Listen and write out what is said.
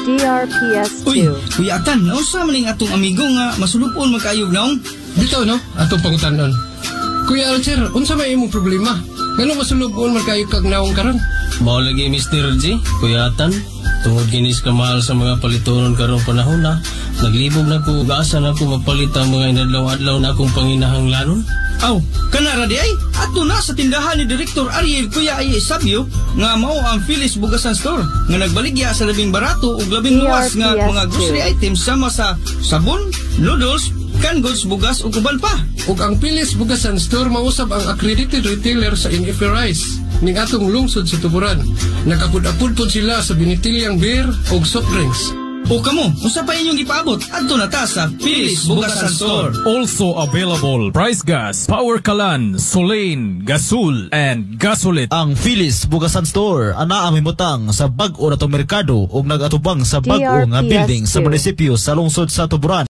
DRPS2. Uy, Kuya Atan, nausa maning atong amigo nga masulupon magkayog naong. Bitaw no, atong pangutanon. Kuya Alcer, unsa may imong problema? Ngano masulubon magkayog kag naong karon? Mao lagi Mr. G, Kuya Atan. Tungod ginis ka mahal sa mga palitonon karong panahon na, naglibog na ko, ugaasan ako mapalit ang mga inadlaw-adlaw na akong panginahanglanon. Aw, kanara di ay, ato na sa tindahan ni Direktor Ariel Kuya ay Sabio nga mao ang Phyllis Bugasan Store nga nagbaligya sa labing barato ug labing luwas nga mga grocery items sama sa sabon, noodles, canned goods, bugas ug uban pa. Ug ang Phyllis Bugasan Store mausab ang accredited retailer sa NFA Rice ning atong lungsod sa Tuburan. Nakapud-apud pod sila sa binitilyang beer ug soft drinks. O kamo, unsa pa inyong ipaabot? Adto na ta sa Phyllis Bugasan Store. Also available Price Gas, Power Kalan, Solane, Gasol, and Gasolit. Ang Phyllis Bugasan Store ana ang mimutang sa bag-o na merkado ug nagatubang sa bag-o nga building sa munisipyo sa lungsod sa Tuburan.